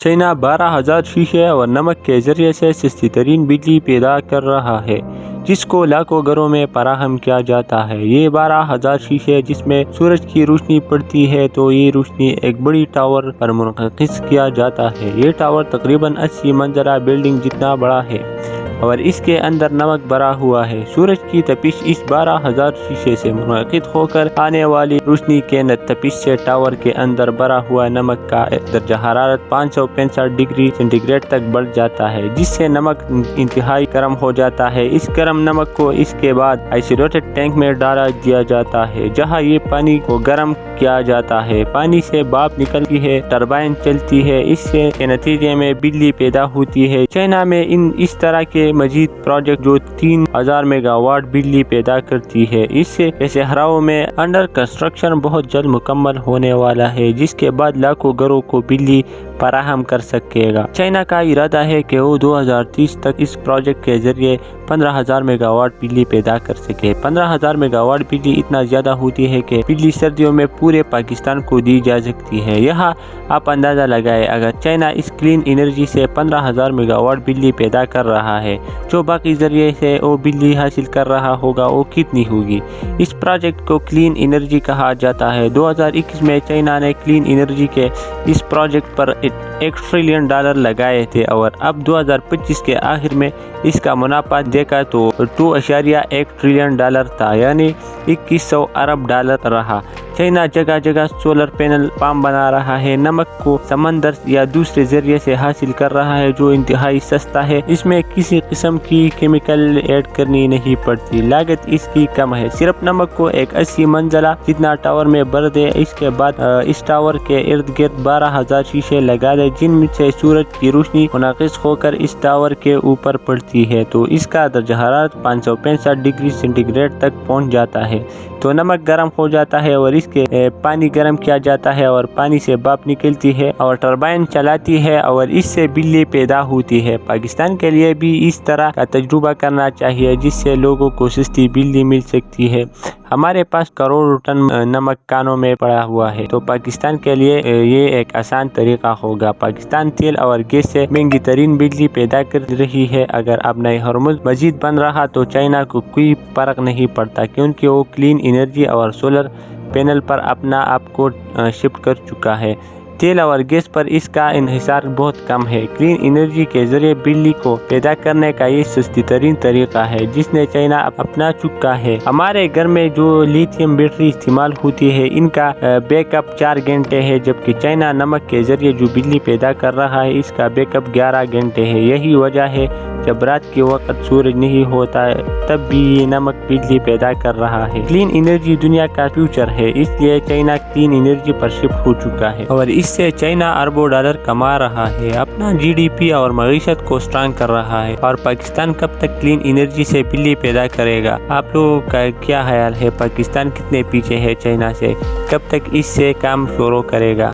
China 12,000 शीशे और नमक के जरिए से सस्ती तरीन बिजली पैदा कर रहा है, जिसको लाखों घरों में फराहम किया जाता है। ये 12,000 शीशे जिसमें सूरज की रोशनी पड़ती है, तो ये रोशनी एक बड़ी टावर पर मुनक़िस किया जाता है। ये टावर तकरीबन 80 मंजिला बिल्डिंग जितना बड़ा है और इसके अंदर नमक भरा हुआ है। सूरज की तपिश इस 12,000 शीशे से मुनक़िद होकर आने वाली रोशनी के तपिश से टावर के अंदर भरा हुआ नमक का दर्जा हरारत 565 डिग्री सेंटीग्रेड तक बढ़ जाता है, जिससे नमक इंतहाई गर्म हो जाता है। इस गर्म नमक को इसके बाद आइसोलेटेड टैंक में डाला दिया जाता है, जहाँ ये पानी को गर्म किया जाता है। पानी से भाप निकलती है, टरबाइन चलती है, इससे के नतीजे में बिजली पैदा होती है। चाइना में इस तरह के मजीद प्रोजेक्ट जो 3,000 मेगावाट बिजली पैदा करती है। इससे ऐसे हराओं में अंडर कंस्ट्रक्शन बहुत जल्द मुकम्मल होने वाला है, जिसके बाद लाखों घरों को बिजली फराहम कर सकेगा। चाइना का इरादा है कि वो 2030 तक इस प्रोजेक्ट के जरिए 15,000 मेगावाट बिजली पैदा कर सके। 15,000 मेगावाट बिजली इतना ज्यादा होती है कि बिजली सर्दियों में पूरे पाकिस्तान को दी जा सकती है। यहाँ आप अंदाजा लगाए, अगर चाइना इस क्लीन एनर्जी से 15,000 मेगावाट बिजली पैदा कर रहा है, जो बाकी जरिए से वो बिजली हासिल कर रहा होगा, वो कितनी होगी। इस प्रोजेक्ट को क्लीन एनर्जी कहा जाता है। 2021 में चाइना ने क्लीन एनर्जी के इस प्रोजेक्ट पर $1 ट्रिलियन लगाए थे और अब 2025 के आखिर में इसका मुनाफा देखा तो $2.1 ट्रिलियन था, यानी 2100 अरब डॉलर रहा। चाइना जगह जगह सोलर पैनल पंप बना रहा है, नमक को समंदर या दूसरे जरिए से हासिल कर रहा है, जो इंतहाई सस्ता है। इसमें किसी किस्म की केमिकल ऐड करनी नहीं पड़ती, लागत इसकी कम है। सिर्फ नमक को एक 80 मंजिला जितना टावर में भर दे, इसके बाद इस टावर के इर्द गिर्द 12,000 शीशे लगा दे, जिनमें से सूरज की रोशनी मुनक़िस होकर इस टावर के ऊपर पड़ती है, तो इसका दर्जा हरारत 565 डिग्री सेंटीग्रेड तक पहुंच जाता है। तो नमक गर्म हो जाता है और इसके पानी गर्म किया जाता है और पानी से भाप निकलती है और टरबाइन चलाती है और इससे बिजली पैदा होती है। पाकिस्तान के लिए भी इस तरह का तजुर्बा करना चाहिए, जिससे लोगों को सस्ती बिजली मिल सकती है। हमारे पास करोड़ों टन नमक कानों में पड़ा हुआ है, तो पाकिस्तान के लिए ये एक आसान तरीका होगा। पाकिस्तान तेल और गैस से महंगी तरीन बिजली पैदा कर रही है। अगर अब नए हॉर्मुज़ मजीद बन रहा तो चाइना को कोई फर्क नहीं पड़ता, क्योंकि वो क्लीन एनर्जी और सोलर पैनल पर अपना आप को शिफ्ट कर चुका है। तेल और गैस पर इसका इन्हिसार बहुत कम है। क्लीन एनर्जी के जरिए बिजली को पैदा करने का ये सस्ती तरीन तरीका है, जिसने चाइना अपना चुका है। हमारे घर में जो लिथियम बैटरी इस्तेमाल होती है, इनका बैकअप 4 घंटे है, जबकि चाइना नमक के जरिए जो बिजली पैदा कर रहा है, इसका बैकअप 11 घंटे है। यही वजह है जब रात के वक्त सूरज नहीं होता है, तब भी ये नमक बिजली पैदा कर रहा है। क्लीन एनर्जी दुनिया का फ्यूचर है, इसलिए चाइना क्लीन एनर्जी पर शिफ्ट हो चुका है और इससे चाइना अरबों डॉलर कमा रहा है, अपना GDP और मईशत को स्ट्रॉन्ग कर रहा है। और पाकिस्तान कब तक क्लीन एनर्जी से बिजली पैदा करेगा? आप लोगों का क्या ख्याल है? पाकिस्तान कितने पीछे है चाइना से? कब तक इससे काम शुरू करेगा?